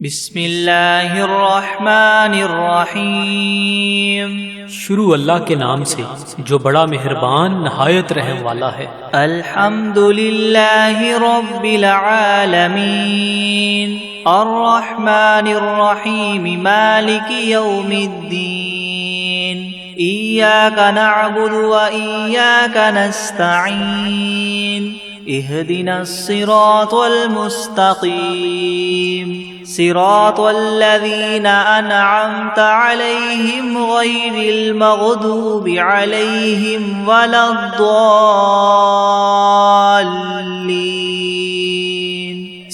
بسم اللہ الرحمن الرحیم۔ شروع اللہ کے نام سے جو بڑا مہربان نہایت رحم والا ہے۔ الحمد للہ رب العالمین الرحمن الرحیم مالک یوم الدین ایاک نعبد و ایاک نستعین اهدنا الصراط المستقيم صراط الذين أنعمت عليهم غير المغضوب عليهم ولا الضالين۔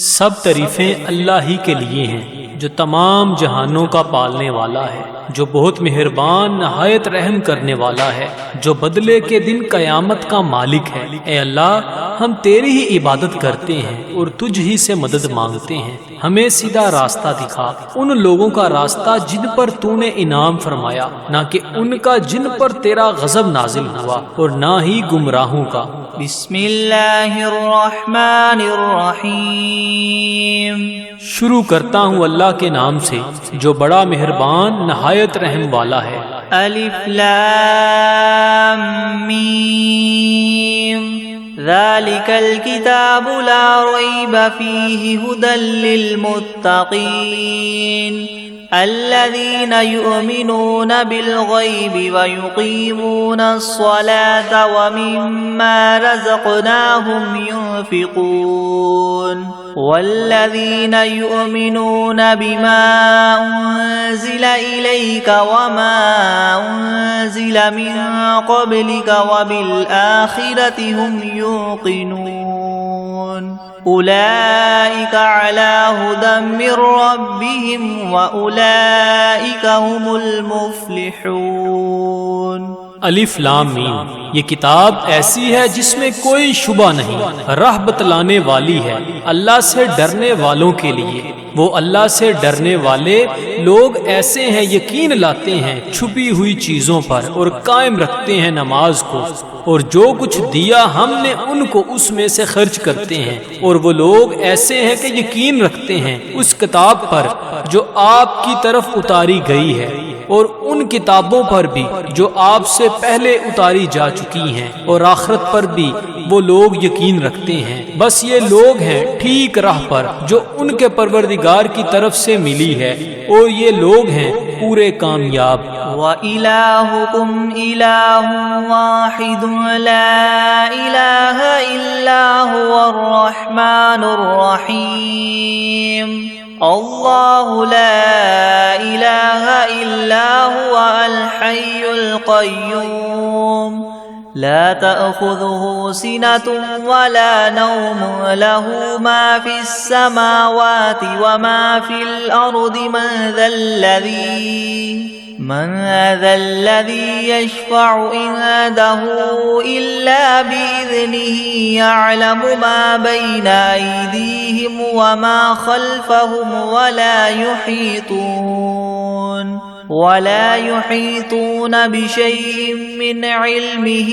سب تعریفیں اللہ ہی کے لیے ہیں جو تمام جہانوں کا پالنے والا ہے، جو بہت مہربان نہایت رحم کرنے والا ہے، جو بدلے کے دن قیامت کا مالک ہے۔ اے اللہ، ہم تیری ہی عبادت کرتے ہیں اور تجھ ہی سے مدد مانگتے ہیں۔ ہمیں سیدھا راستہ دکھا، ان لوگوں کا راستہ جن پر تو نے انعام فرمایا، نہ کہ ان کا جن پر تیرا غضب نازل ہوا، اور نہ ہی گمراہوں کا۔ بسم اللہ الرحمن الرحیم۔ شروع کرتا ہوں اللہ کے نام سے جو بڑا مہربان نہایت رحم والا ہے۔ الف لام میم ذالک الکتاب لا ریب فیہ ھدی للمتقین الذین یؤمنون بالغیب ویقیمون الصلاة ومما رزقناہم ينفقون والذین یؤمنون بما انزل الیک وما انزل من قبلک وبالآخرة هم یوقنون اولئک علی ھدی من ربہم واولئک هم المفلحون۔ الف لام میم، یہ کتاب ایسی ہے جس میں کوئی شبہ نہیں، راہ بتلانے والی ہے اللہ سے ڈرنے والوں کے لیے۔ وہ اللہ سے ڈرنے والے لوگ ایسے ہیں یقین لاتے ہیں چھپی ہوئی چیزوں پر اور قائم رکھتے ہیں نماز کو، اور جو کچھ دیا ہم نے ان کو اس میں سے خرچ کرتے ہیں۔ اور وہ لوگ ایسے ہیں کہ یقین رکھتے ہیں اس کتاب پر جو آپ کی طرف اتاری گئی ہے، اور ان کتابوں پر بھی جو آپ سے پہلے اتاری جا چکی ہیں، اور آخرت پر بھی وہ لوگ یقین رکھتے ہیں۔ بس یہ لوگ ہیں ٹھیک راہ پر جو ان کے پروردگار کی طرف سے ملی ہے، اور یہ لوگ ہیں پورے کامیاب۔ وَإِلَٰهُكُمْ إِلَٰهٌ وَاحِدٌ لَا إِلَٰهَ إِلَّا هُوَ الرَّحْمَٰنُ الرَّحِيمُ اللہ لا الہ الا هو الحی القیوم لا تأخذه سنة ولا نوم له ما في السماوات وما في الأرض من ذا الذي يشفع عنده إلا بإذنه يعلم ما بين أيديهم وما خلفهم ولا يحيطون بشيء من علمه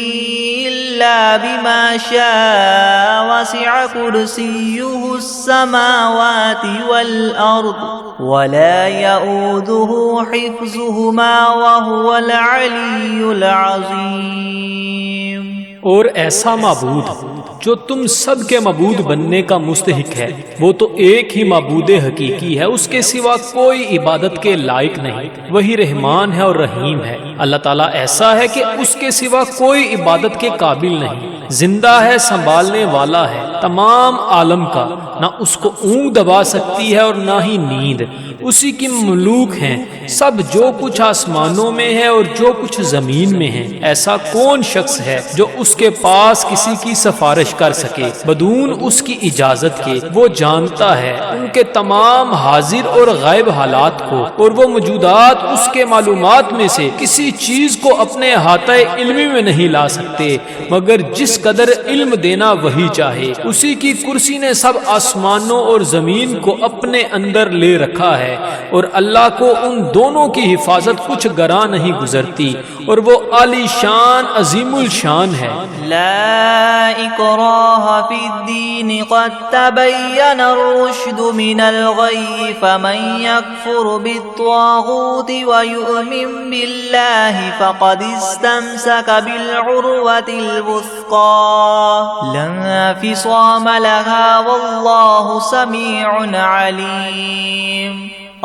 إلا بما شاء وسع كرسيه السماوات والأرض ولا يؤوده حفظهما وهو العلي العظيم۔ اور ایسا معبود جو تم سب کے معبود بننے کا مستحق ہے، وہ تو ایک ہی معبود حقیقی ہے، اس کے سوا کوئی عبادت کے لائق نہیں۔ وہی رحمان ہے اور رحیم ہے۔ اللہ تعالیٰ ایسا ہے کہ اس کے سوا کوئی عبادت کے قابل نہیں، زندہ ہے، سنبھالنے والا ہے تمام عالم کا، نہ اس کو اونگ دبا سکتی ہے اور نہ ہی نیند۔ اسی کی مملوک ہیں سب، جو کچھ آسمانوں میں ہے اور جو کچھ زمین میں ہے۔ ایسا کون شخص ہے جو اس کے پاس کسی کی سفارش کر سکے بدون اس کی اجازت کے؟ وہ جانتا ہے ان کے تمام حاضر اور غائب حالات کو، اور وہ موجودات اس کے معلومات میں سے کسی چیز کو اپنے احاطہ علمی میں نہیں لا سکتے مگر جس قدر علم دینا وہی چاہے۔ اسی کی کرسی نے سب آسمانوں اور زمین کو اپنے اندر لے رکھا ہے، اور اللہ کو ان دونوں کی حفاظت کچھ گراں نہیں گزرتی، اور وہ عالی شان عظیم الشان ہے۔ لا اکراہ فی الدین قد تبین الرشد من الغی فمن یکفر بالطاغوت ویؤمن باللہ فقد استمسک بالعروة الوثقى لا انفصام لها واللہ سمیع علیم۔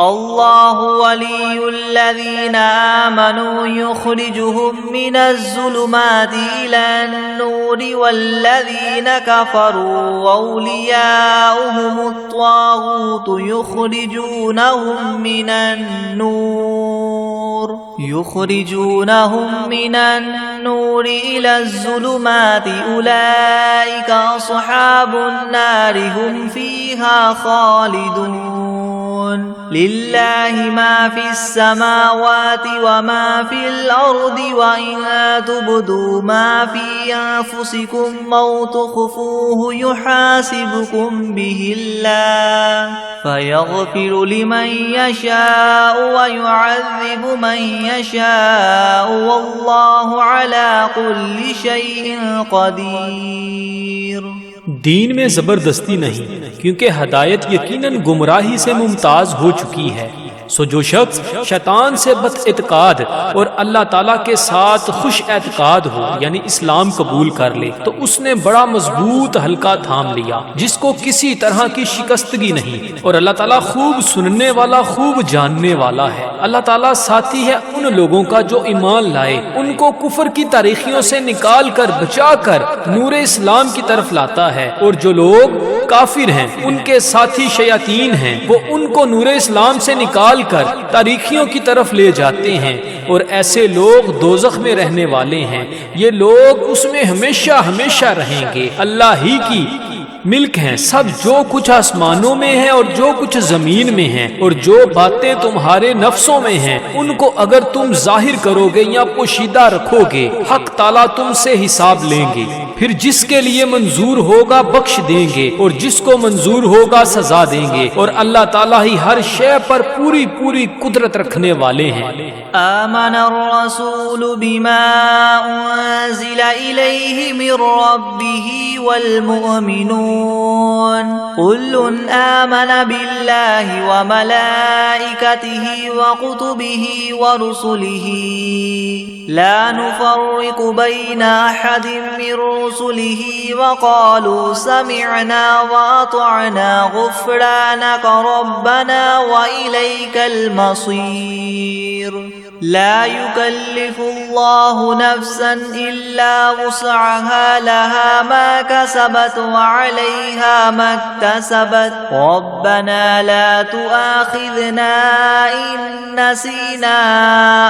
اللہ ولی الذین آمنوا یخرجهم من الظلمات إلى النور والذین کفروا اولیاؤهم الطاغوت یخرجونهم من النور إلى الظلمات أولئك أصحاب النار هم فيها خالدون۔ للہ ما فی السماوات وما فی الارض وإن تبدوا ما فی انفسکم او تخفوه یحاسبکم به اللہ فیغفر لمن یشاء ویعذب من یشاء واللہ علی کل شیء قدیر۔ دین میں زبردستی نہیں، کیونکہ ہدایت یقیناً گمراہی سے ممتاز ہو چکی ہے۔ سو جو شخص شیطان سے بد اعتقاد اور اللہ تعالیٰ کے ساتھ خوش اعتقاد ہو، یعنی اسلام قبول کر لے، تو اس نے بڑا مضبوط حلقہ تھام لیا جس کو کسی طرح کی شکستگی نہیں، اور اللہ تعالیٰ خوب سننے والا، خوب جاننے والا ہے۔ اللہ تعالیٰ ساتھی ہے ان لوگوں کا جو ایمان لائے، ان کو کفر کی تاریخیوں سے نکال کر بچا کر نور اسلام کی طرف لاتا ہے، اور جو لوگ کافر ہیں ان کے ساتھی شیاطین ہیں، وہ ان کو نور اسلام سے نکال کر تاریخیوں کی طرف لے جاتے ہیں، اور ایسے لوگ دوزخ میں رہنے والے ہیں، یہ لوگ اس میں ہمیشہ ہمیشہ رہیں گے۔ اللہ ہی کی ملک ہیں سب، جو کچھ آسمانوں میں ہے اور جو کچھ زمین میں ہے، اور جو باتیں تمہارے نفسوں میں ہیں ان کو اگر تم ظاہر کرو گے یا پوشیدہ رکھو گے، حق تعالیٰ تم سے حساب لیں گے، پھر جس کے لیے منظور ہوگا بخش دیں گے، اور جس کو منظور ہوگا سزا دیں گے، اور اللہ تعالیٰ ہی ہر شے پر پوری پوری قدرت رکھنے والے ہیں۔ آمن الرسول بما انزل الیہ من ربہ والمؤمنون كل آمن بالله وملائكته وكتبه ورسله لا نفرق بين أحد من رسله وقالوا سمعنا وأطعنا غفرانك ربنا وإليك المصير۔ لا يكلف الله نفسا إلا وسعها لها ما كسبت وعليها ما اكتسبت ربنا لا تؤاخذنا إن نسينا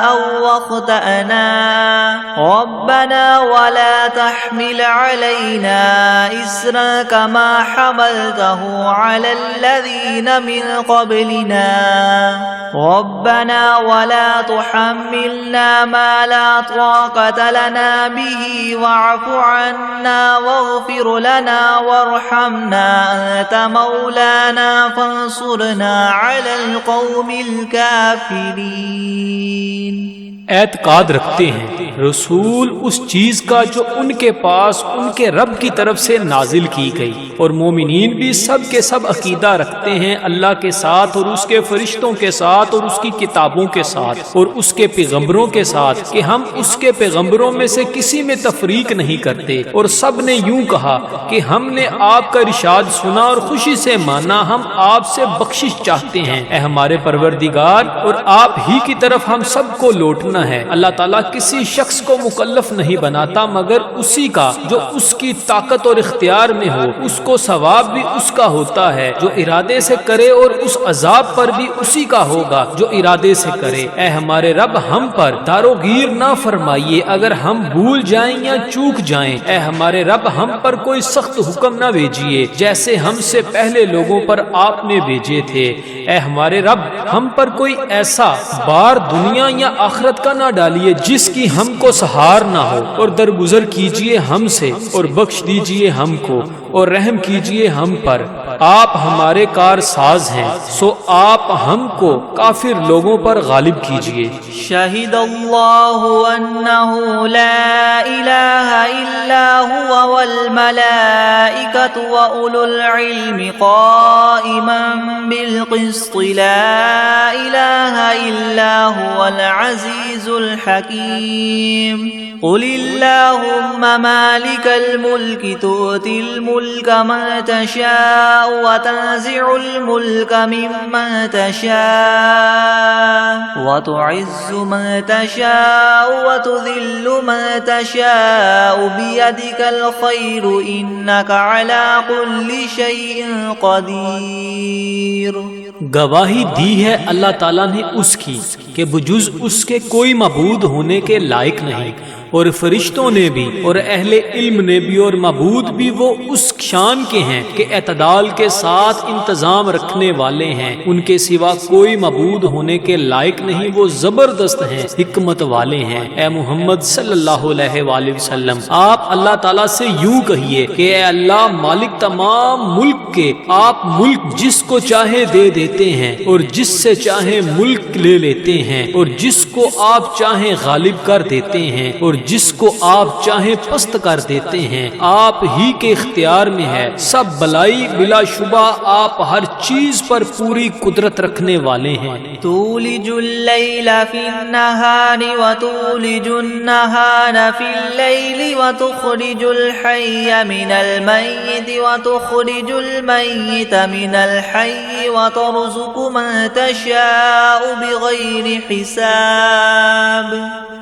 أو أخطأنا ربنا ولا تحمل علينا إصرا كما حملته على الذين من قبلنا ربنا ولا تحملنا ما لا طاقة لنا به واعف عنا واغفر لنا وارحمنا أنت مولانا فانصرنا على القوم الكافرين۔ اعتقاد رکھتے ہیں رسول اس چیز کا جو ان کے پاس ان کے رب کی طرف سے نازل کی گئی، اور مومنین بھی سب کے سب عقیدہ رکھتے ہیں اللہ کے ساتھ اور اس کے فرشتوں کے ساتھ اور اس کی کتابوں کے ساتھ اور اس کے پیغمبروں کے ساتھ کہ ہم اس کے پیغمبروں میں سے کسی میں تفریق نہیں کرتے، اور سب نے یوں کہا کہ ہم نے آپ کا ارشاد سنا اور خوشی سے مانا، ہم آپ سے بخشش چاہتے ہیں اے ہمارے پروردگار، اور آپ ہی کی طرف ہم سب کو لوٹنا ہے۔ اللہ تعالیٰ کسی شخص کو مکلف نہیں بناتا مگر اسی کا جو اس کی طاقت اور اختیار میں ہو، اس کو ثواب بھی اس کا ہوتا ہے جو ارادے سے کرے، اور اس عذاب پر بھی اسی کا ہوگا جو ارادے سے کرے۔ اے ہمارے رب ہم پر داروگیر نہ فرمائیے اگر ہم بھول جائیں یا چوک جائیں، اے ہمارے رب ہم پر کوئی سخت حکم نہ بھیجیے جیسے ہم سے پہلے لوگوں پر آپ نے بھیجے تھے۔ اے ہمارے رب ہم پر کوئی ایسا بار دنیا یا آخرت کا نہ ڈالیے جس کی ہم کو سہار نہ ہو، اور درگزر کیجیے ہم سے اور بخش دیجیے ہم کو، اور رحم کیجئے ہم پر، آپ ہمارے کار ساز ہیں، سو آپ ہم کو کافر لوگوں پر غالب کیجئے۔ شہد اللہ انہ لا الہ الا هو والملائکۃ واولو العلم قائما بالقسط لا الہ الا هو العزیز الحکیم۔ قل اللہم مالک الملک تؤتی الملک من تشاء وتنزع الملک ممن تشاء وتعز من تشاء وتذل من تشاء بيدك الخير إنك على كل شيء قدير۔ گواہی دی ہے اللہ تعالیٰ نے اس کی کہ بجز اس کے کوئی معبود ہونے کے لائق نہیں، اور فرشتوں نے بھی اور اہل علم نے بھی اور معبود بھی وہ اس شان کے ہیں کہ اعتدال کے ساتھ انتظام رکھنے والے ہیں، ان کے سوا کوئی معبود ہونے کے لائق نہیں، وہ زبردست ہیں، حکمت والے ہیں۔ اے محمد صلی اللہ علیہ وآلہ وسلم، آپ اللہ تعالیٰ سے یوں کہیے کہ اے اللہ مالک تمام ملک کے، آپ ملک جس کو چاہے دے دیتے ہیں اور جس سے چاہے ملک لے لیتے ہیں، اور جس کو آپ چاہیں غالب کر دیتے ہیں اور جس کو آپ چاہیں پست کر دیتے ہیں، آپ ہی کے اختیار میں ہے، سب بلائی بلا شبہ آپ ہر چیز پر پوری قدرت رکھنے والے ہیں۔ تولج اللیل فی النہار وتولج النہار فی اللیل وتخرج الحی من المیت وتخرج المیت من الحی وترزق من تشاء بغیر حساب۔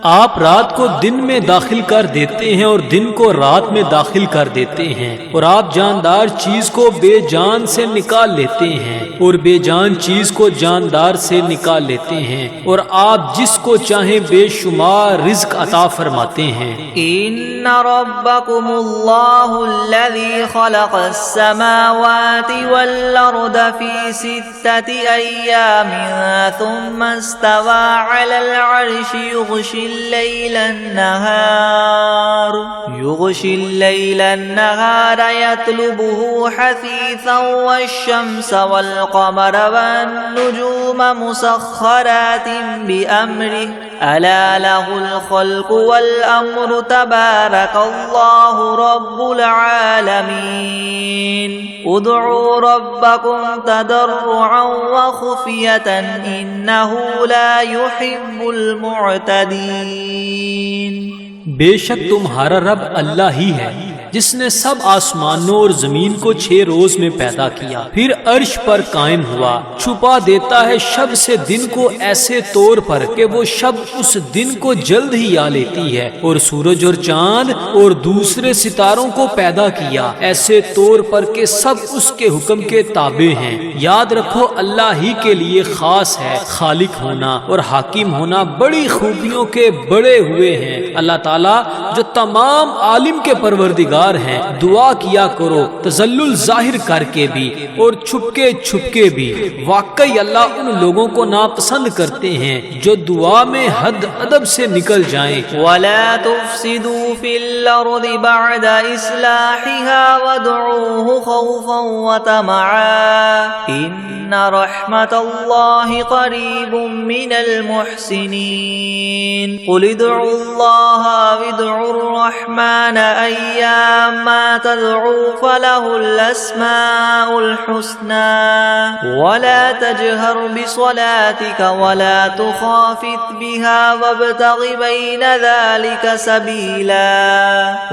آپ رات کو دن میں داخل کر دیتے ہیں اور دن کو رات میں داخل کر دیتے ہیں، اور آپ جاندار چیز کو بے جان سے نکال لیتے ہیں اور بے جان چیز کو جاندار سے نکال لیتے ہیں، اور آپ جس کو چاہیں بے شمار رزق عطا فرماتے ہیں۔ ان ربکم اللہ الذی خلق السماوات والارض فی 6 ایام ثم استوى على العرش يغشي الليل النهار يطلبه حثيثا والشمس والقمر والنجوم مسخرات بأمره ألا له الخلق والأمر تبارك الله رب العالمين ادعوا ربكم تضرعا وخفية إنه لا يحب المعتدين۔ بے شک تمہارا رب اللہ ہی ہے جس نے سب آسمانوں اور زمین کو 6 روز میں پیدا کیا، پھر عرش پر قائم ہوا، چھپا دیتا ہے شب سے دن کو ایسے طور پر کہ وہ شب اس دن کو جلد ہی آ لیتی ہے، اور سورج اور چاند اور دوسرے ستاروں کو پیدا کیا ایسے طور پر کہ سب اس کے حکم کے تابع ہیں۔ یاد رکھو اللہ ہی کے لیے خاص ہے خالق ہونا اور حاکم ہونا، بڑی خوبیوں کے بڑے ہوئے ہیں اللہ تعالیٰ جو تمام عالم کے پروردگار ہیں۔ دعا کیا کرو تذلل ظاہر کر کے بھی اور چھپ کے بھی، واقعی اللہ ان لوگوں کو ناپسند کرتے ہیں جو دعا میں حد ادب سے نکل جائیں۔ وَلَا تُفْسِدُوا فِي الْأَرْضِ بَعْدَ إِصْلَاحِهَا وَادْعُوهُ خَوْفًا وَطَمَعًا إِنَّ رَحْمَتَ اللَّهِ قَرِيبٌ مِّنَ الْمُحْسِنِينَ قُلِ ادْعُوا اللَّهَ وَادْعُوا الرَّحْمَنَ أَيَّامَّا تَدْعُوا فَلَهُ الْأَسْمَاءُ الْحُسْنَى وَلَا تَجْهَرْ بِصَلَاتِكَ وَلَا تُخَافِتْ بِهَا وَابْتَغِ بَيْنَ ذَلِكَ سَبِيلًا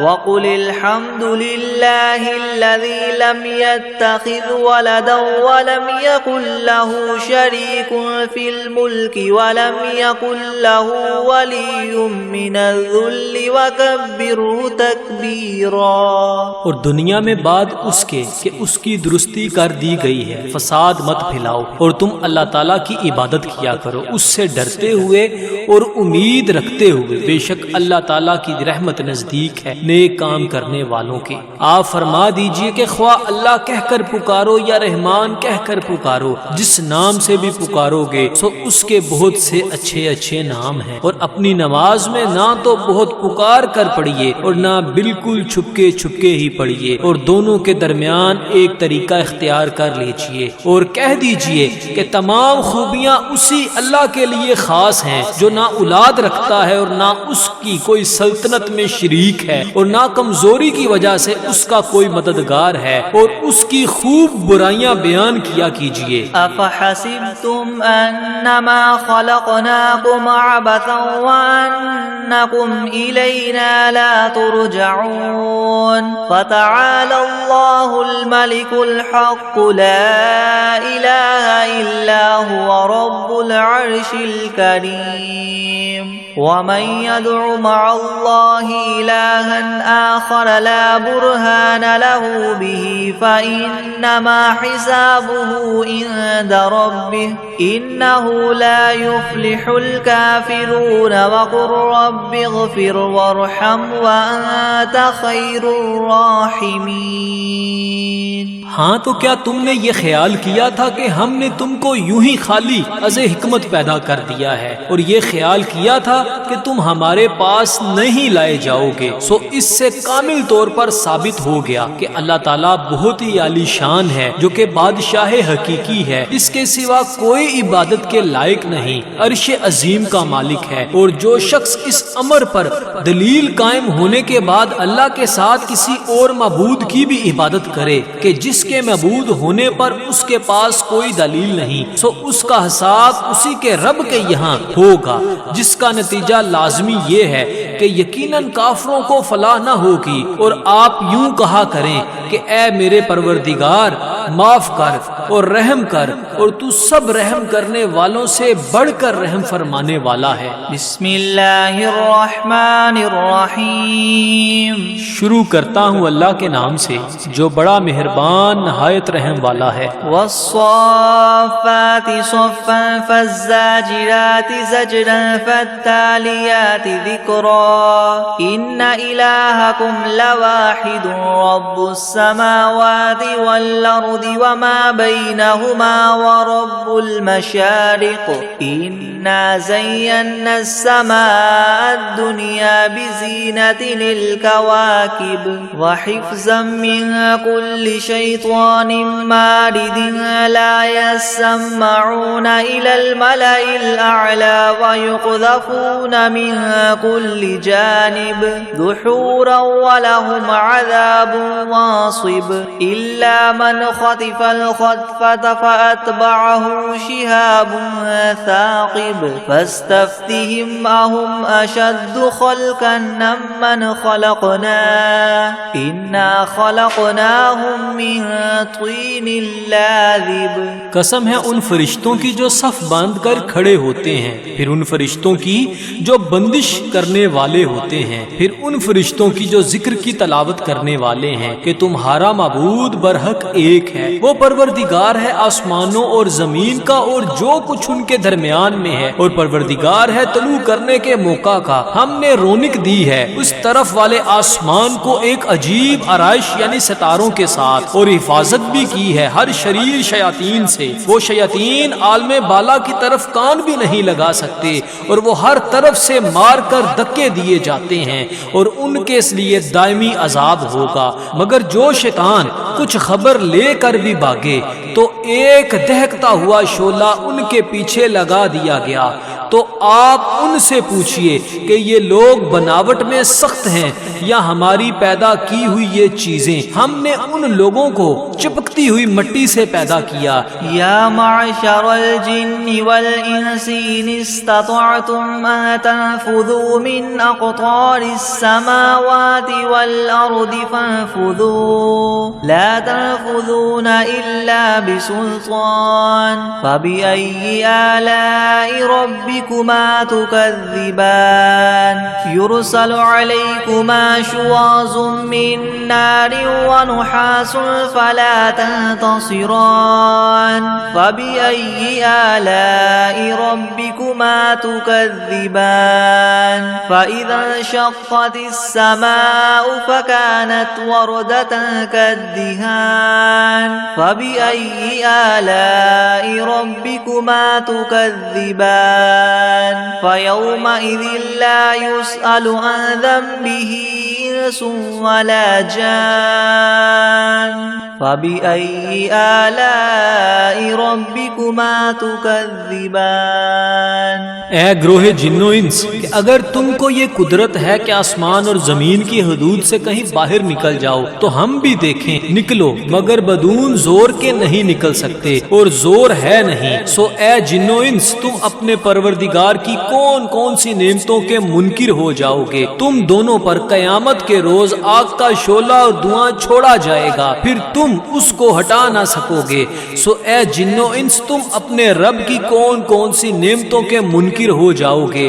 وَقُلِ الْحَمْدُ لِلَّهِ الَّذِي لَمْ يَتَّخِذْ وَلَدًا وَلَمْ يَكُنْ لَهُ شَرِيكٌ فِي الْمُلْكِ وَلَمْ يَكُنْ لَهُ وَلِيٌّ مِّنَ الذُّلِّ وَكَبِّرْهُ تَكْبِيرًا۔ اور دنیا میں بعد اس کے کہ اس کی درستی کر دی گئی ہے، فساد مت پھیلاؤ، اور تم اللہ تعالیٰ کی عبادت کیا کرو اس سے ڈرتے ہوئے اور امید رکھتے ہوئے، بے شک اللہ تعالیٰ کی رحمت نزدیک ہے نیک کام کرنے والوں کے۔ آپ فرما دیجئے کہ خواہ اللہ کہہ کر پکارو یا رحمان کہہ کر پکارو، جس نام سے بھی پکارو گے سو اس کے بہت سے اچھے نام ہیں، اور اپنی نماز میں نہ تو بہت پکار کر پڑھیے اور نہ بالکل چھپکے چھپکے ہی پڑھیے، اور دونوں کے درمیان ایک طریقہ اختیار کر لیجئے اور کہہ دیجئے کہ تمام خوبیاں اسی اللہ کے لیے خاص ہیں جو نہ اولاد رکھتا ہے اور نہ اس کی کوئی سلطنت میں شریک ہے اور نہ کمزوری کی وجہ سے اس کا کوئی مددگار ہے، اور اس کی خوب برائیاں بیان کیا کیجئے۔ افحسبتم انما خلقناكم عبثا وانکم الینا لا ترجعون فتعالى الله الملك الحق لا اله الا هو رب العرش الكريم ومن يدع مع الله إلها آخر لا برهان له به فإنما حسابه عند ربه إنه لا يفلح الكافرون وقل رب اغفر وارحم وأنت خير الراحمين۔ ہاں تو کیا تم نے یہ خیال کیا تھا کہ ہم نے تم کو یوں ہی خالی از حکمت پیدا کر دیا ہے اور یہ خیال کیا تھا کہ تم ہمارے پاس نہیں لائے جاؤ گے؟ سو اس سے کامل طور پر ثابت ہو گیا کہ اللہ تعالیٰ بہت ہی عالی شان ہے، جو کہ بادشاہ حقیقی ہے، اس کے سوا کوئی عبادت کے لائق نہیں، عرش عظیم کا مالک ہے۔ اور جو شخص اس امر پر دلیل قائم ہونے کے بعد اللہ کے ساتھ کسی اور معبود کی بھی عبادت کرے کہ جس کے معبود ہونے پر اس کے پاس کوئی دلیل نہیں، سو اس کا حساب اسی کے رب کے یہاں ہوگا، جس کا نتیجہ لازمی یہ ہے کہ یقیناً کافروں کو فلاح نہ ہوگی۔ اور آپ یوں کہا کریں کہ اے میرے پروردگار معاف کر اور رحم کر، اور تو سب رحم کرنے والوں سے بڑھ کر رحم فرمانے والا ہے۔ بسم اللہ الرحمن الرحیم۔ شروع کرتا ہوں اللہ کے نام سے جو بڑا مہربان نہایت رحم والا ہے۔ والصافات صفا فالزاجرات زجرا فالتاليات ذكرا إن إلهكم لواحد رب السماوات والأرض وما بينهما ورب المشارق إنا زينا السماء الدنيا بزينة للكواكب وحفظا من كل شيطان مارد لا يسمعون إلى الملأ الأعلى ويقذفون من كل جانب دحورا ولهم عذاب واصب إلا من خطف الخطفة فأتبعه شهاب ثاقب فاستفتهم أهم أشد خلقا ممن خلقنا إنا خلقناهم من طين لازب۔ قسم ہے ان فرشتوں کی جو صف باندھ کر کھڑے ہوتے ہیں، پھر ان فرشتوں کی جو بندش کرنے والے ہوتے ہیں، پھر ان فرشتوں کی جو ذکر کی تلاوت کرنے والے ہیں کہ تمہارا معبود برحق ایک ہے، وہ پروردگار ہے آسمانوں اور زمین کا اور جو کچھ ان کے درمیان میں ہے، اور پروردگار ہے طلوع کرنے کے موقع کا۔ ہم نے رونق دی ہے اس طرف والے آسمان کو ایک عجیب آرائش یعنی ستاروں کے ساتھ، اور حفاظت بھی کی ہے ہر شریر شیاطین سے۔ وہ شیاطین عالم بالا کی طرف کان بھی نہیں لگا سکتے، اور وہ ہر طرف سے مار کر دھکے دیے جاتے ہیں، اور ان کے اس لیے دائمی عذاب ہوگا۔ مگر جو شیطان کچھ خبر لے کر بھی بھاگے تو ایک دہکتا ہوا شعلہ ان کے پیچھے لگا دیا گیا۔ تو آپ ان سے پوچھئے کہ یہ لوگ بناوٹ میں سخت ہیں یا ہماری پیدا کی ہوئی یہ چیزیں؟ ہم نے ان لوگوں کو چپکتی ہوئی مٹی سے پیدا کیا۔ یا معشر الجن والانس ان استطعتم ان تنفذوا من اقطار السماوات والارض فانفذوا لا تنفذون الا بسلطان فبأي آلاء ربكما تكذبان يرسل عليكما شواظ من نار ونحاس فلا تنتصران فبأي آلاء ربكما تكذبان فإذا انشقت السماء فكانت وردة كالدهان فبأي آلاء ربكما تكذبان فيومئذ لا يسأل عن ذنبه إنس ولا جان فبأي آلاء ربكما تكذبان۔ اے گروہ جن و انس، کہ اگر تم کو یہ قدرت ہے کہ آسمان اور زمین کی حدود سے کہیں باہر نکل جاؤ تو ہم بھی دیکھیں، نکلو، مگر بدون زور کے نہیں نکل سکتے اور زور ہے نہیں۔ سو اے جن و انس، تم اپنے پروردگار کی کون کون سی نعمتوں کے منکر ہو جاؤ گے؟ تم دونوں پر قیامت کے روز آگ کا شعلہ اور دھواں چھوڑا جائے گا، پھر تم اس کو ہٹا نہ سکو گے۔ سو اے جن و انس، تم اپنے رب کی کون کون سی نعمتوں کے منکر ہو جاؤ گے؟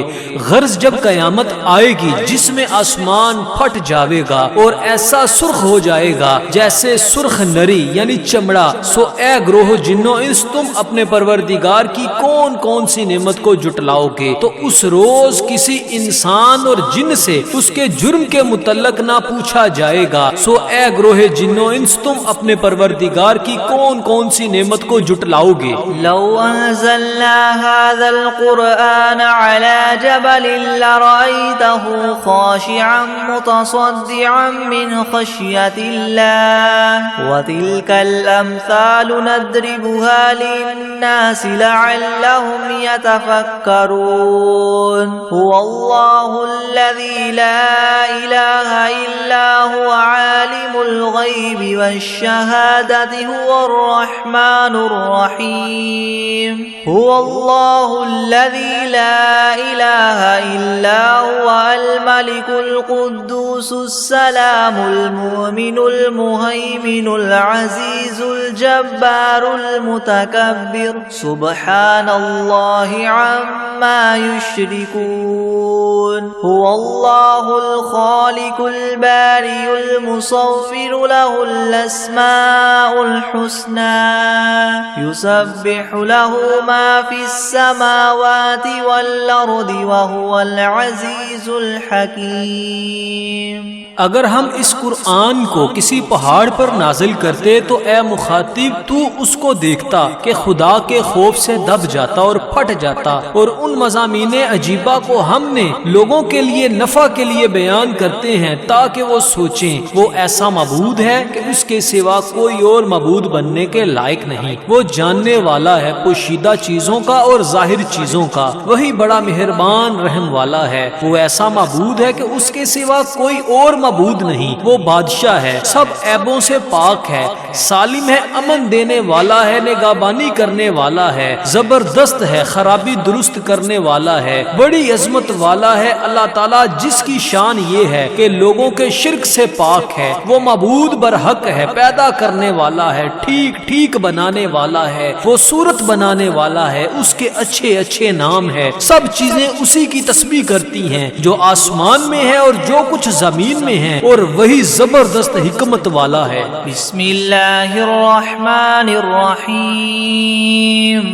غرض جب قیامت آئے گی جس میں آسمان پھٹ جاوے گا اور ایسا سرخ ہو جائے گا جیسے سرخ نری یعنی چمڑا، سو اے گروہ جن و انس، تم اپنے پروردگار کی کون کون سی نعمت کو جٹلاؤ گے؟ تو اس روز کسی انسان اور جن سے اس کے جرم کے متعلق نہ پوچھا جائے گا۔ سو اے گروہ جن و انس، تم اپنے پروردگار کی کون کون سی نعمت کو جٹلاؤ گے؟ لو انزلنا هذا القرآن على جبل لرأيته خاشعا متصدعا من خشية الله وتلك الأمثال نضربها للناس لعلهم يتفكرون هو الله الذي لا إله إلا هو عالم الغيب والشهادة هو الرحمن الرحيم هو الله الذي لا إله إلا هو الملك القدوس السلام المؤمن المهيمن العزيز الجبار المتكبر سبحان الله عما يشركون هو الله الخالق البارئ المصور له الأسماء الحسنى يسبح له ما في السماوات والأرض وهو العزيز الحكيم۔ اگر ہم اس قرآن کو کسی پہاڑ پر نازل کرتے تو اے مخاطب تو اس کو دیکھتا کہ خدا کے خوف سے دب جاتا اور پھٹ جاتا، اور ان مضامین عجیبہ کو ہم نے لوگوں کے لیے نفع کے لیے بیان کرتے ہیں تاکہ وہ سوچیں۔ وہ ایسا معبود ہے کہ اس کے سوا کوئی اور معبود بننے کے لائق نہیں۔ وہ جاننے والا ہے پوشیدہ چیزوں کا اور ظاہر چیزوں کا، وہی بڑا مہربان رحم والا ہے۔ وہ ایسا معبود ہے کہ اس کے سوا کوئی اور معبود نہیں۔ وہ بادشاہ ہے، سب عیبوں سے پاک ہے، سالم ہے، امن دینے والا ہے، نگہبانی کرنے والا ہے، زبردست ہے، خرابی درست کرنے والا ہے، بڑی عظمت والا ہے۔ اللہ تعالیٰ جس کی شان یہ ہے کہ لوگوں کے شرک سے پاک ہے، وہ معبود برحق ہے، پیدا کرنے والا ہے، ٹھیک ٹھیک بنانے والا ہے، وہ صورت بنانے والا ہے، اس کے اچھے اچھے نام ہے۔ سب چیزیں اسی کی تسبیح کرتی ہیں جو آسمان میں ہے اور جو کچھ زمین میں ہے، اور وہی زبردست حکمت والا ہے۔ بسم اللہ الرحمن الرحیم۔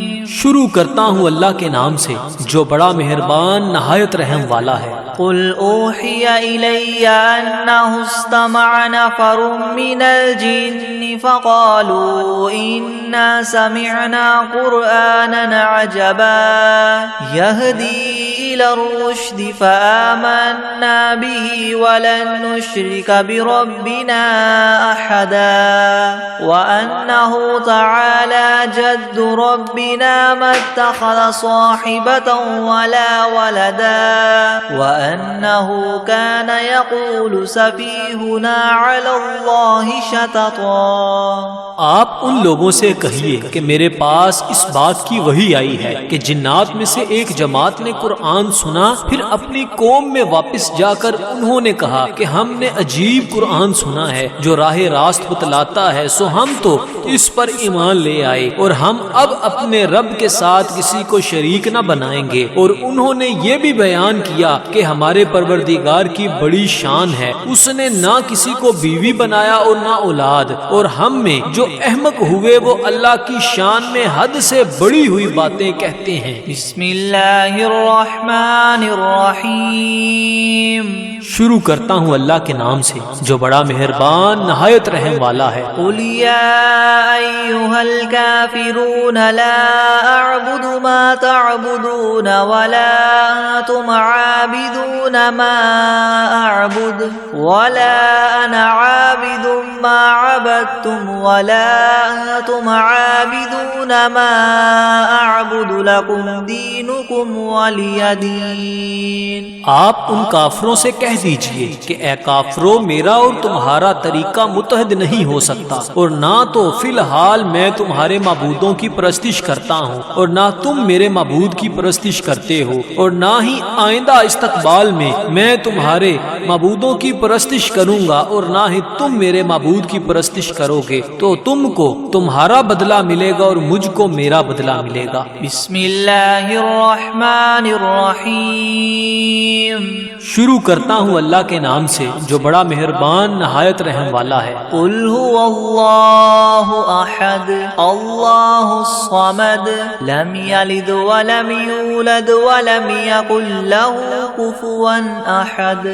شروع کرتا ہوں اللہ کے نام سے جو بڑا مہربان نہایت رحم والا ہے۔ قل اوحی الی انہ استمع نفر من الجن فقالوا انا سمعنا قرآنا عجبا يهدي الى الرشد فآمنا به ولن نشرك بربنا احدا وانه تعالى جد ربنا ما اتخذ صاحبة ولا ولدا وأنه كان يقول سفيهنا على الله شططا۔ آپ ان لوگوں سے کہیے کہ میرے پاس اس بات کی وحی آئی ہے کہ جنات میں سے ایک جماعت نے قرآن سنا، پھر اپنی قوم میں واپس جا کر انہوں نے کہا کہ ہم نے عجیب قرآن سنا ہے جو راہ راست بتلاتا ہے، سو ہم تو اس پر ایمان لے آئے اور ہم اب اپنے رب کے ساتھ کسی کو شریک نہ بنائیں گے۔ اور انہوں نے یہ بھی بیان کیا کہ ہمارے پروردگار کی بڑی شان ہے، اس نے نہ کسی کو بیوی بنایا اور نہ اولاد، اور ہم میں جو احمق ہوئے وہ اللہ کی شان میں حد سے بڑی ہوئی باتیں کہتے ہیں۔ بسم اللہ الرحمن الرحمن الرحیم. شروع کرتا ہوں اللہ کے نام سے جو بڑا مہربان نہایت رحم والا ہے. قل یا ایھا الکافرون لا اعبد ما تعبدون ولا انتم عابدون ما اعبد ولا انا عابد ما عبدتم ولا انتم عابدون ما اعبد لكم دینکم ولی دین. آپ ان کافروں سے کہہ دیجئے کہ اے کافرو میرا اور تمہارا طریقہ متحد نہیں ہو سکتا، اور نہ تو فی الحال میں تمہارے معبودوں کی پرستش کرتا ہوں اور نہ تم میرے معبود کی پرستش کرتے ہو، اور نہ ہی آئندہ استقبال میں تمہارے معبودوں کی پرستش کروں گا اور نہ ہی تم میرے معبود کی پرستش کرو گے. تو تم کو تمہارا بدلہ ملے گا اور مجھ کو میرا بدلہ ملے گا. بسم اللہ الرحمن الرحیم. شروع کرتا ہوں اللہ کے نام سے جو بڑا مہربان نہایت رحم والا ہے. قل هو اللہ احد اللہ الصمد لم یلد ولم یولد ولم یکن له کفوا احد.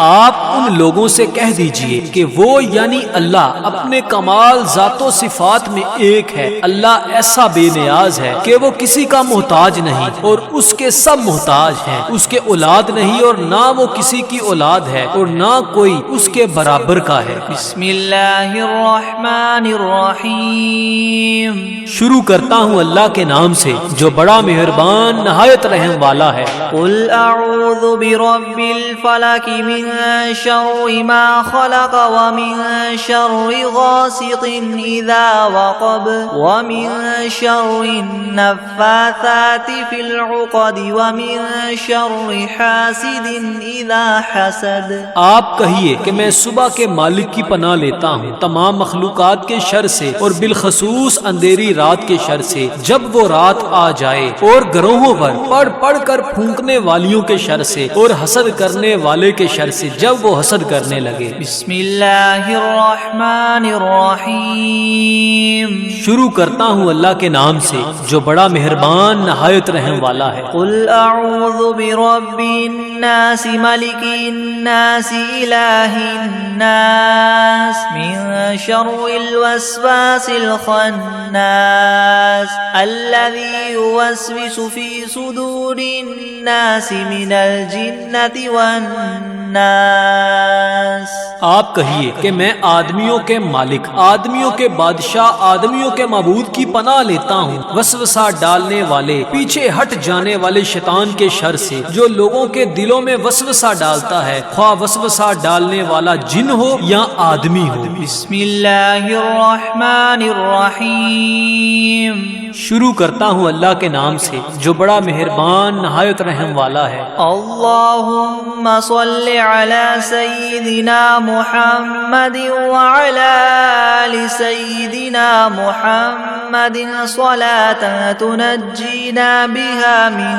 آپ ان لوگوں سے کہہ دیجئے کہ وہ یعنی اللہ اپنے کمال ذات و صفات میں ایک ہے. اللہ ایسا بے نیاز ہے کہ وہ کسی کا محتاج نہیں اور اس کے سب محتاج ہیں. اس کے اولاد نہیں اور نہ وہ کسی کی اولاد ہے اور نہ کوئی اس کے برابر کا ہے. بسم اللہ الرحمن الرحیم. شروع کرتا ہوں اللہ کے نام سے جو بڑا مہربان نہایت رحم والا ہے. قل اعوذ برب الفلق من شر ما خلق ومن شر غاسق اذا وقب ومن شر النفاثات في العقد ومن شر حاسد اذا حسد. آپ کہیے کہ میں صبح کے مالک کی پناہ لیتا ہوں تمام مخلوقات کے شر سے اور بالخصوص اندھیری رات کے شر سے جب وہ رات آ جائے، اور گروہوں پر پڑھ پڑھ کر پھونکنے والیوں کے شر سے اور حسد کرنے والے کے شر سے جب وہ حسد کرنے لگے. بسم اللہ الرحمن الرحیم. شروع کرتا ہوں اللہ کے نام سے جو بڑا مہربان نہایت رحم والا ہے. قل اعوذ برب الناس ملک الناس الہ الناس من شر الوسواس الخناس الذي يوسوس في صدور الناس من الجنة والناس. آپ کہیے کہ میں آدمیوں کے مالک، آدمیوں کے بادشاہ، آدمیوں کے معبود کی پناہ لیتا ہوں وسوسہ ڈالنے والے، پیچھے ہٹ جانے والے شیطان کے شر سے جو لوگوں کے دلوں میں وسوسہ ڈالتا ہے، خواہ وسوسہ ڈالنے والا جن ہو یا آدمی ہو. بسم اللہ الرحمن الرحیم. شروع کرتا ہوں اللہ کے نام سے جو بڑا مہربان نہایت رحم والا ہے. اللہم صل علی سیدنا محمد وعلی آل سیدنا محمد صلاة تنجینا بها من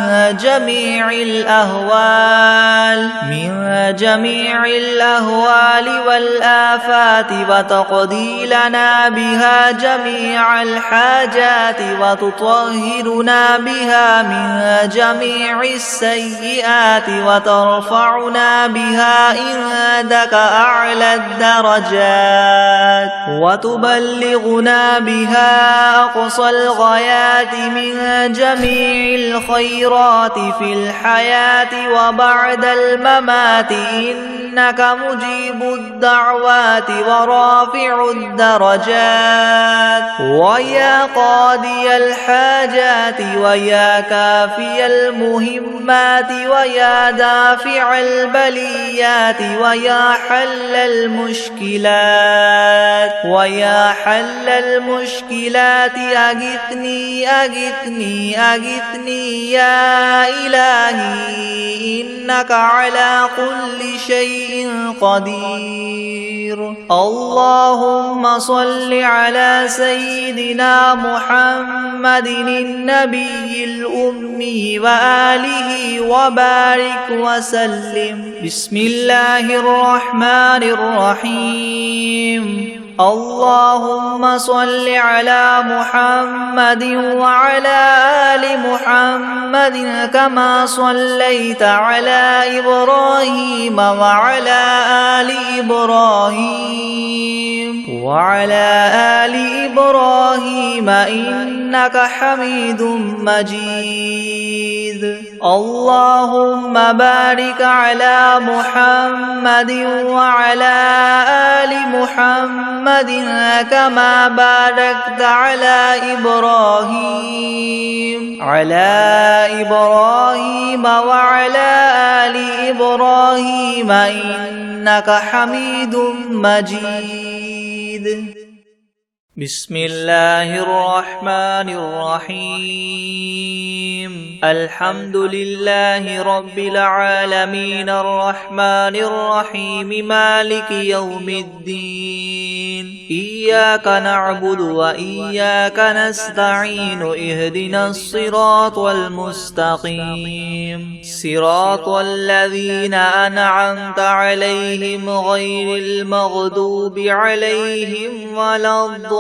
جمیع الأهوال والآفات وتقضی لنا بها جمیع الحاجات وتطهرنا بها من جميع السيئات وترفعنا بها عندك أعلى الدرجات وتبلغنا بها أقصى الغايات من جميع الخيرات في الحياة وبعد الممات إنك مجيب الدعوات ورافع الدرجات ويا قاضي الحاجات ويا كافي المهمات ويا دافع البليات ويا حل المشكلات أغثني يا إلهي إنك على كل شيء قدير. اللهم صل على سيدنا محمد النبي الأمي وآله وبارك وسلم. بسم الله الرحمن الرحيم. اللهم صل على محمد وعلى آل محمد كما صليت على إبراهيم وعلى آل إبراهيم إنك حميد مجيد. اللهم بارك على محمد وعلى آل محمد كما باركت على إبراهيم وعلى آل إبراهيم إنك حميد مجيد. بسم الله الرحمن الرحيم. الحمد لله رب العالمين الرحمن الرحيم مالك يوم الدين. إياك نعبد وإياك نستعين. اهدنا الصراط المستقيم صراط الذين أنعمت عليهم غير المغضوب عليهم ولا الضالين.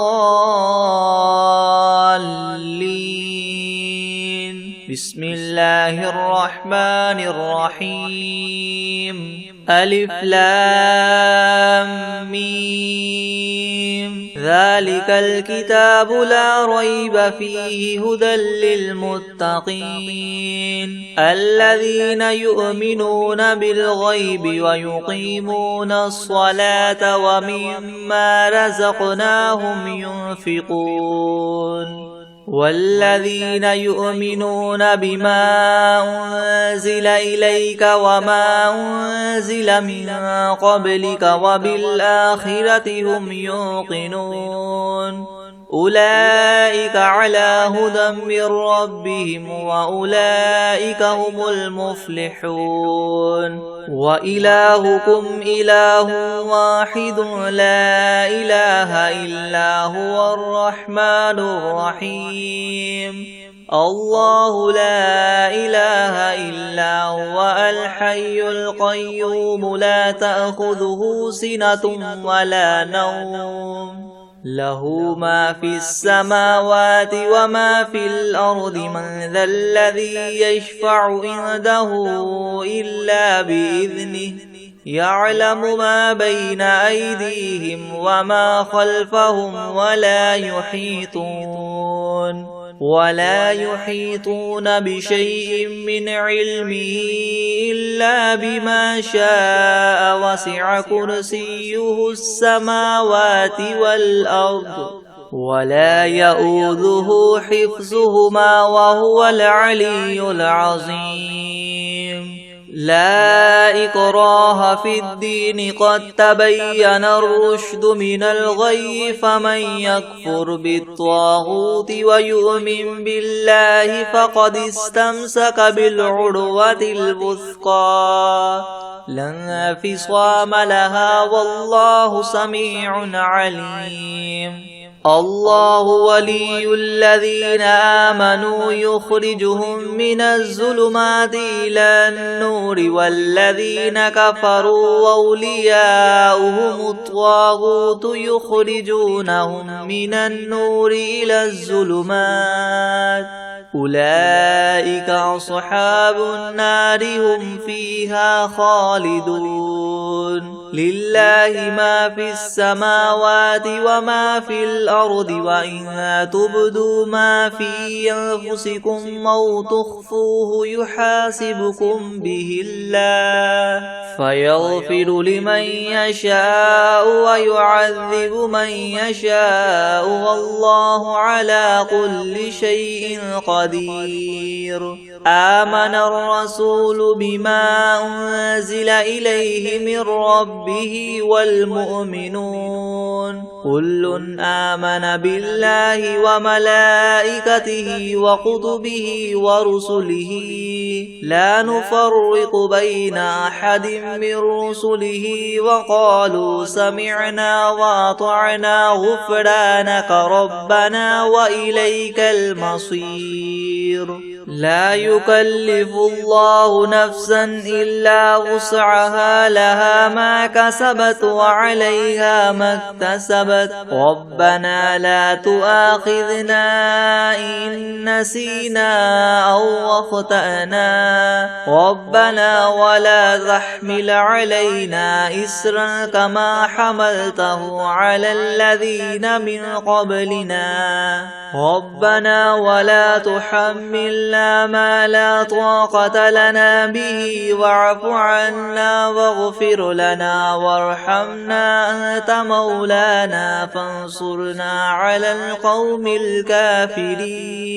بسم الله الرحمن الرحيم. ألف لام ميم. ذلك الكتاب لا ريب فيه هدى للمتقين الذين يؤمنون بالغيب ويقيمون الصلاة ومما رزقناهم ينفقون والذين يؤمنون بما أنزل إليك وما أنزل من قبلك وبالآخرة هم يوقنون أولئك على هدى من ربهم وأولئك هم المفلحون. وإلهكم إله واحد لا إله إلا هو الرحمن الرحيم. الله لا إله إلا هو الحي القيوم لا تأخذه سنة ولا نوم له ما في السماوات وما في الأرض. من ذا الذي يشفع عنده إلا بإذنه يعلم ما بين أيديهم وما خلفهم ولا يحيطون بشيء من علمه إلا بما شاء. وسع كرسيه السماوات والأرض ولا يؤوده حفظهما وهو العلي العظيم. لا إكراه في الدين قد تبين الرشد من الغي. فمن يكفر بالطاغوت ويؤمن بالله فقد استمسك بالعروة الوثقى لا انفصام لها والله سميع عليم. الله ولي الذين آمنوا يخرجهم من الظلمات إلى النور والذين كفروا أولياؤهم الطاغوت يخرجونهم من النور إلى الظلمات أولئك أصحاب النار هم فيها خالدون. لله ما في السماوات وما في الأرض وإن تبدوا ما في أنفسكم أو تخفوه يحاسبكم به الله فيغفر لمن يشاء ويعذب من يشاء والله على كل شيء قدير. آمن الرسول بما أنزل إليه من ربه والمؤمنون كل آمن بالله وملائكته وكتبه ورسله لا نفرق بين أحد من رسله وقالوا سمعنا وأطعنا غفرانك ربنا وإليك المصير. لا يكلف الله نفسا إلا وسعها لها ما كسبت وعليها ما اكتسبت ربنا لا تؤاخذنا إن نسينا أو أخطأنا ربنا ولا تحمل علينا إسرا كما حملته على الذين من قبلنا ربنا ولا تحملنا ما لا طاقة لنا به واعف عنا واغفر لنا وارحمنا أنت مولانا فانصرنا على القوم الكافرين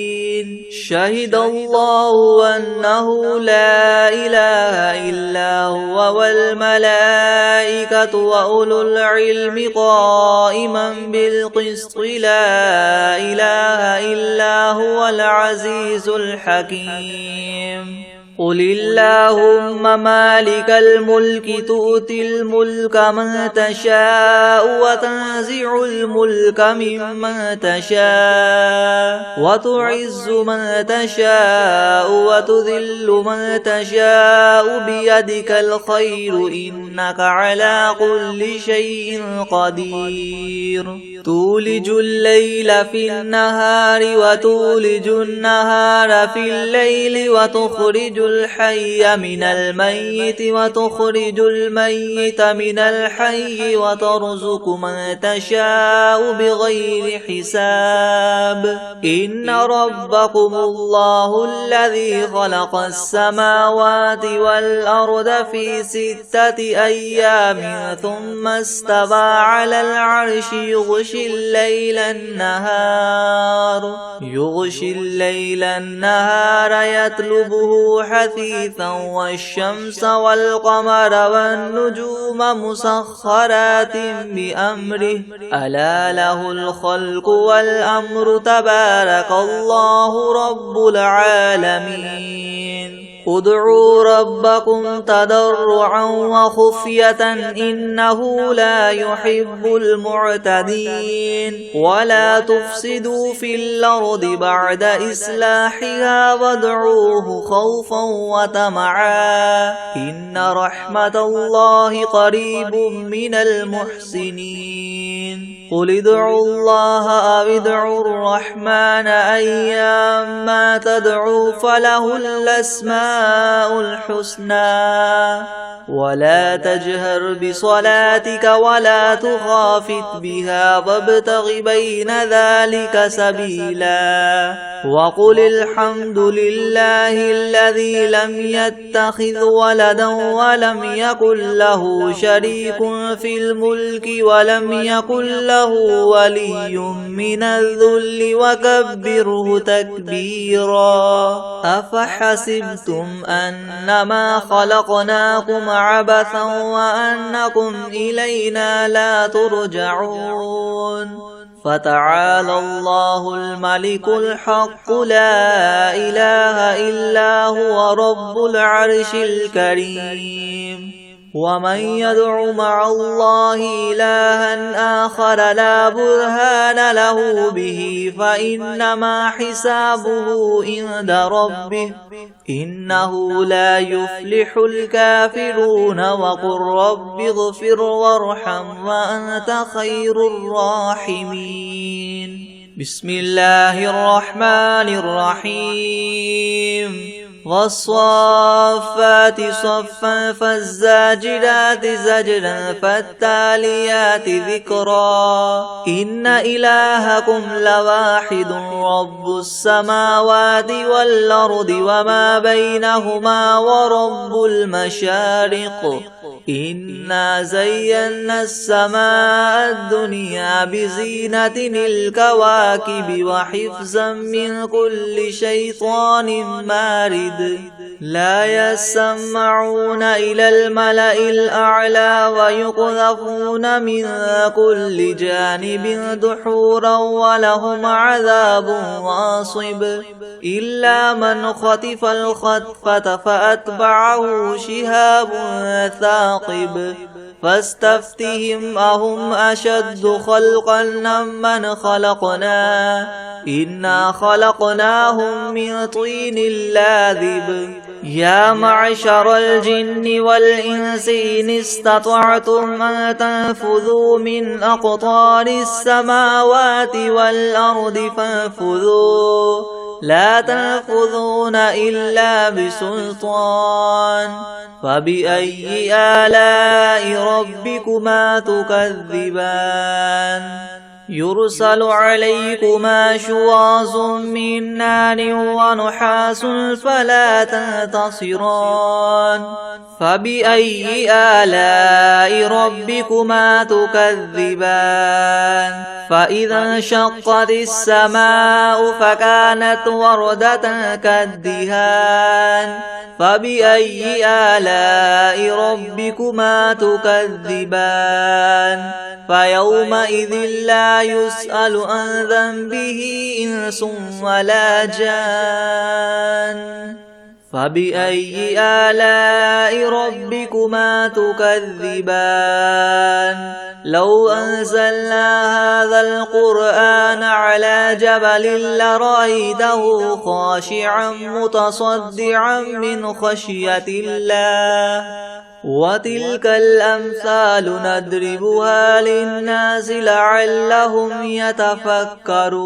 شهد الله أنه لا إله إلا هو والملائكة وأولو العلم قائما بالقسط لا إله إلا هو العزيز الحكيم قل اللهم مالك الملك تؤتي الملك من تشاء وتنزع الملك ممن تشاء وتعز من تشاء وتذل من تشاء بيدك الخير إنك على كل شيء قدير تولج الليل في النهار وتولج النهار في الليل وتخرج الحي من الميت وتخرج الميت من الحي وترزق من تشاء بغير حساب إن ربكم الله الذي خلق السماوات والأرض في 6 أيام ثم استوى على العرش يغشي الليل النهار يطلبه حثيثا والشمس والقمر والنجوم مسخرات بأمره ألا له الخلق والأمر تبارك الله رب العالمين ادعوا ربكم تضرعا وخفية إنه لا يحب المعتدين ولا تفسدوا في الأرض بعد إصلاحها وادعوه خوفا وطمعا إن رحمة الله قريب من المحسنين قل ادعوا الله أو ادعوا الرحمن أيما تدعوا فله الأسماء الحسنى ولا تجهر بصلاتك ولا تخافت بها وابتغ بين ذلك سبيلا وقل الحمد لله الذي لم يتخذ ولدا ولم يكن له شريك في الملك ولم يكن له ولي من الذل وكبره تكبيرا أفحسبتم أنما خلقناكم عبثا وأنكم إلينا لا ترجعون فتعالى الله الملك الحق لا إله إلا هو رب العرش الكريم ومن يدع مع الله إلها آخر لا برهان له به فإنما حسابه عند ربه إنه لا يفلح الكافرون وقل رب اغفر وارحم وأنت خير الراحمين بسم الله الرحمن الرحيم والصافات صفا فالزاجرات زجرا فالتاليات ذكرا إن إلهكم لواحد رب السماوات والأرض وما بينهما ورب المشارق إنا زينا السماء الدنيا بزينة الكواكب وحفظا من كل شيطان مارد لا يسمعون إلى الملأ الأعلى ويقذفون من كل جانب دحورا ولهم عذاب واصب إلا من خطف الخطفة فأتبعه شهاب ثاقب فاستفتهم أهم أشد خلقا ممن خلقنا إنا خلقناهم من طين لاذب يا معشر الجن والإنس إن استطعتم أن تنفذوا من أقطار السماوات والأرض فانفذوا لا تنفذون إلا بسلطان فبأي آلاء ربكما تكذبان يرسل عليكما شواظ من نار ونحاس فلا تنتصران فبأي آلاء ربكما تكذبان فإذا انشقت السماء فكانت وردة كالدهان فبأي آلاء ربكما تكذبان فيومئذ لا يسأل عن ذنبه إنس ولا جان فبأي آلاء ربكما تكذبان لو أنزلنا هذا القرآن على جبل لرأيته خاشعا متصدعا من خشية الله وتلك الأمثال نضربها للناس لعلهم يتفكرون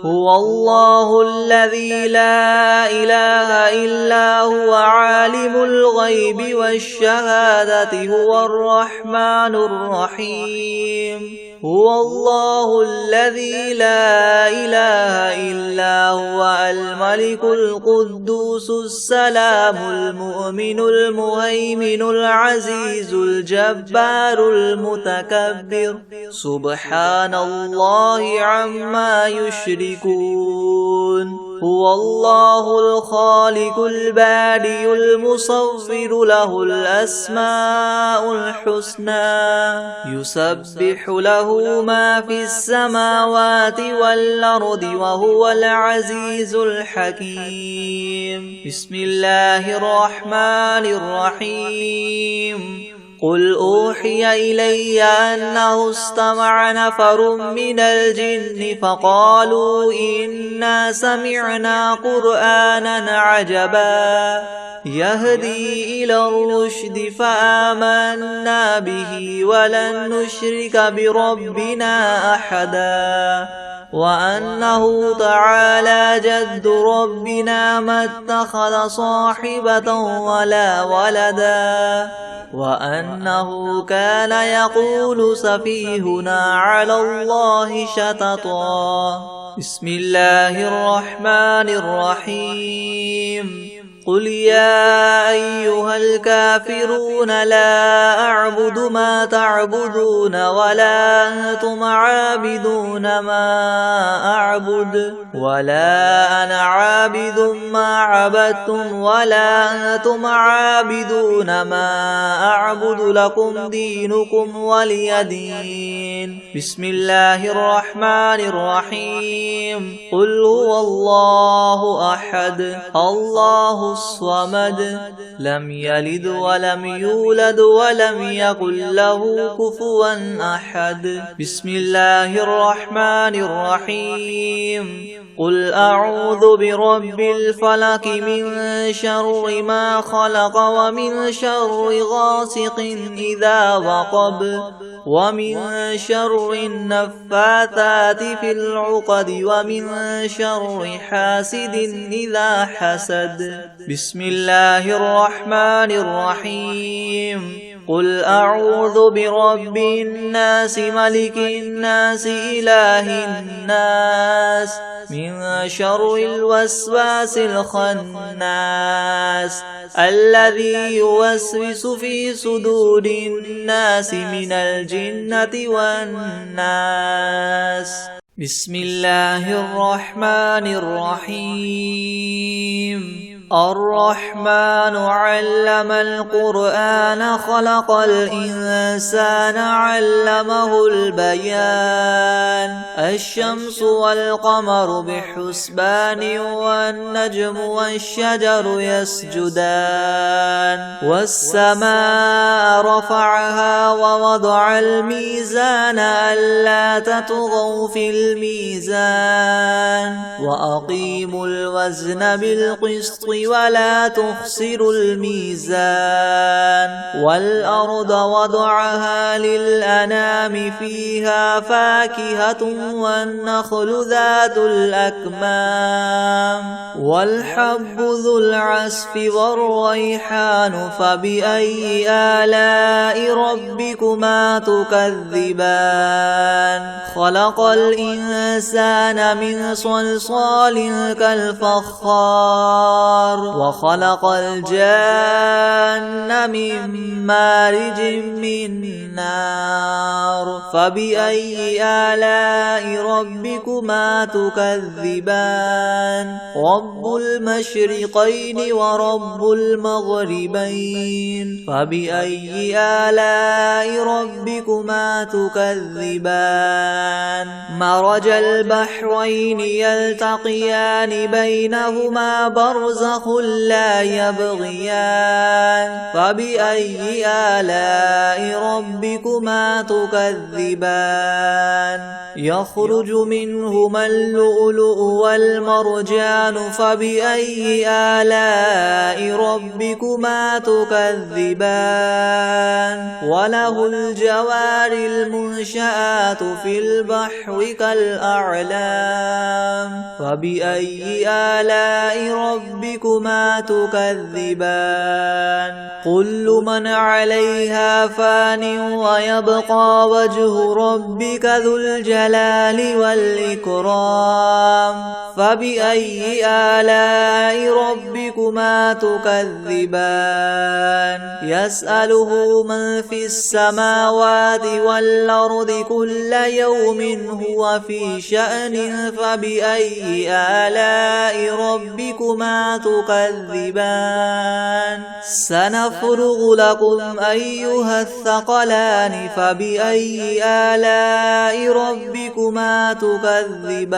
هو الله الذي لا إله إلا هو عالم الغيب والشهادة هو الرحمن الرحيم هو الله الذي لا إله إلا هو الملك القدوس السلام المؤمن المهيمن العزيز الجبار المتكبر سبحان الله عما يشركون هو الله الخالق البارئ المصور له الأسماء الحسنى يسبح له ما في السماوات والأرض وهو العزيز الحكيم بسم الله الرحمن الرحيم قل أوحي إلي أنه استمع نفر من الجن فقالوا إنا سمعنا قرآنا عجبا يهدي إلى الرشد فآمنا به ولن نشرك بربنا أحدا وأنه تعالى جد ربنا ما اتخذ صاحبة ولا ولدا وأنه كان يقول سفيهنا على الله شططا بسم الله الرحمن الرحيم قل يا أيها الكافرون لا أعبد ما تعبدون ولا أنتم عابدون ما أعبد ولا أنا عابد ما عبدتم ولا أنتم عابدون ما أعبد لكم دينكم ولي دين بسم الله الرحمن الرحيم قل هو الله أحد الله الصمد لم يلد ولم يولد ولم يكن له كفوا أحد بسم الله الرحمن الرحيم قل أعوذ برب الفلق من شر ما خلق ومن شر غاسق إذا وقب ومن شر النفاثات في العقد ومن شر حاسد إذا حسد بسم الله الرحمن الرحيم قل أعوذ برب الناس ملك الناس إله الناس من شر الوسواس الخناس الذي يوسوس في صدور الناس من الجنة والناس بسم الله الرحمن الرحيم الرحمن علم القرآن خلق الإنسان علمه البيان الشمس والقمر بحسبان والنجم والشجر يسجدان والسماء رفعها ووضع الميزان ألا تطغوا في الميزان وأقيموا الوزن بالقسط ولا تخسروا الميزان والأرض وضعها للأنام فيها فاكهة والنخل ذات الأكمام والحب ذو العصف والريحان فبأي آلاء ربكما تكذبان خلق الإنسان من صلصال كالفخار وخلق الجان من مارج من نار فبأي آلاء ربكما تكذبان رب المشرقين ورب المغربين فبأي آلاء ربكما تكذبان مرج البحرين يلتقيان بينهما برزخ لا يبغيان فبأي آلاء ربكما تكذبان يخرج منهما اللؤلؤ والمرجان فبأي آلاء ربكما تكذبان وله الجوار المنشآت في البحر كالأعلام فبأي آلاء ربكما تكذبان كل من عليها فان ويبقى وجه ربك ذو الجلال والإكرام فبأي آلاء ربكما تكذبان يسأله من في السماوات والأرض كل يوم هو في شأن فبأي آلاء ربكما تكذبان سنفرغ لكم أيها الثقلان فبأي آلاء ربكما تكذبان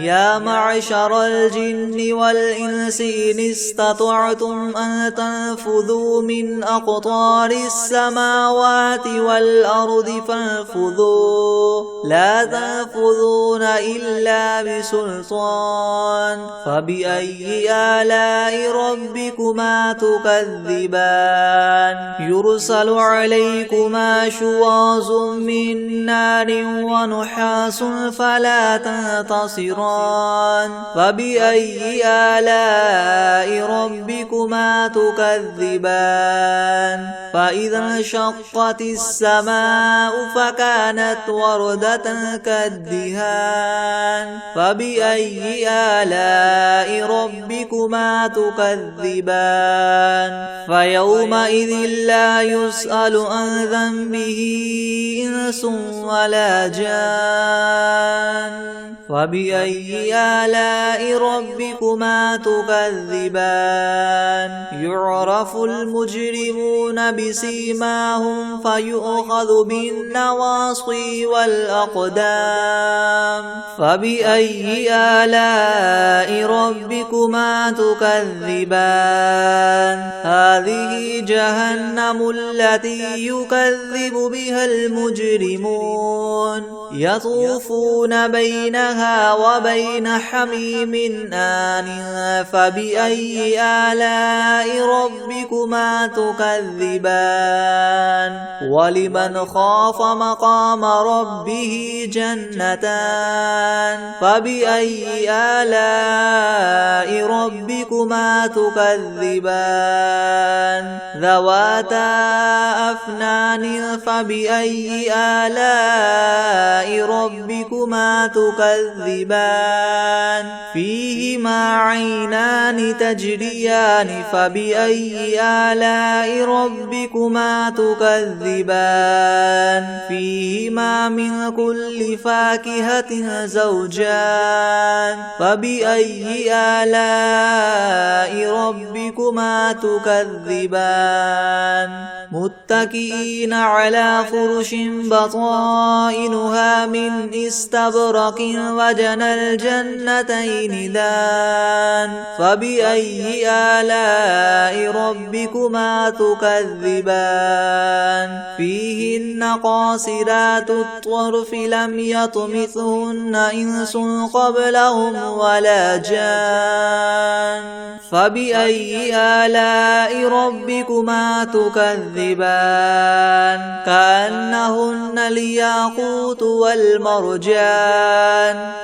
يا معشر الجن والإنس إن استطعتم أن تنفذوا من أقطار السماوات والأرض فانفذوا لا تنفذون إلا بسلطان فبأي آلاء ربكما تكذبان يرسل عليكما شواظ من نار ونحاس فلا تنتصران فبأي آلاء ربكما تكذبان فإذا انشقت السماء فكانت وردة كالدهان فبأي آلاء ربكما تكذبان فيومئذ لا يسأل عن ذنبه إنس ولا جان فبأي آلاء ربكما تكذبان يعرف المجرمون بسيماهم فيؤخذ بالنواصي والأقدام فبأي آلاء ربكما تكذبان هذه جهنم التي يكذب بها المجرمون يطوفون بينها وبين حميم آن فبأي آلاء ربكما تكذبان ولمن خاف مقام ربه جنتان فبأي آلاء ربكما تكذبان ذواتا أفنان فبأي آلاء ربكما تكذبان فيهما عينان تجريان فبأي آلاء ربكما تكذبان فيهما من كل فاكهة زوجان فبأي آلاء ربكما تكذبان متكئين على فرش بطائنها من استبرق وجنى الجنتين دان فبأي آلاء ربكما تكذبان فيهن قاصرات الطرف لم يطمثهن إنس قبلهم ولا جان فبأي آلاء ربكما تكذبان كأنهن الياقوت والمرجان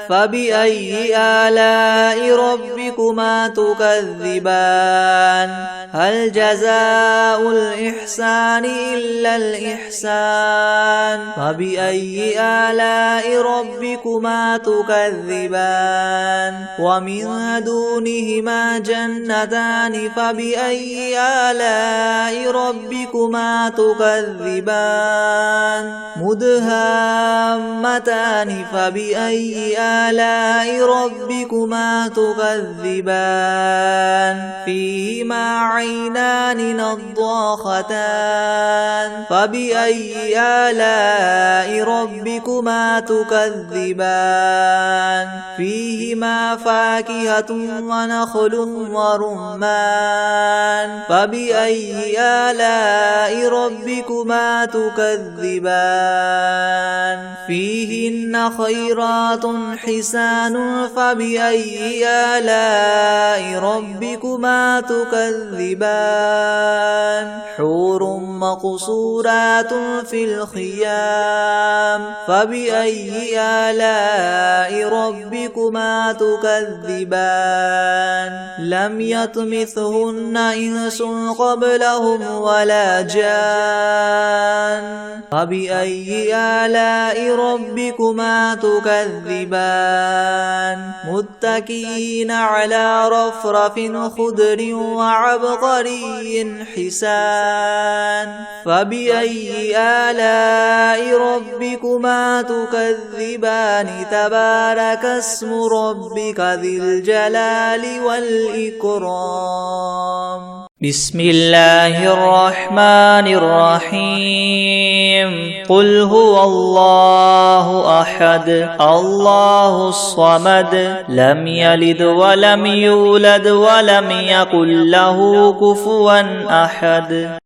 فبأي آلاء ربكما تكذبان هل جزاء الإحسان إلا الإحسان فبأي آلاء ربكما تكذبان ومن دونهما جنتان فبأي آلاء ربكما تكذبان مدهامتان فبأي آلاء ربكما تكذبان فيهما عينان نضاختان فبأي آلاء ربكما تكذبان فيهما فاكهة ونخل ورمان فبأي آلاء ربكما تكذبان فيهن خيرات حسان فبأي آلاء ربكما تكذبان حور مقصورات في الخيام فبأي آلاء ربكما تكذبان لم يطمثهن إنس قبلهم ولا جان فبأي آلاء ربكما تكذبان متكئين على رفرف خضر وعبقري حسان فبأي آلاء ربكما تكذبان تبارك اسم ربك ذي الجلال والإكرام بسم الله الرحمن الرحيم قل هو الله أحد الله الصمد لم يلد ولم يولد ولم يكن له كفوا أحد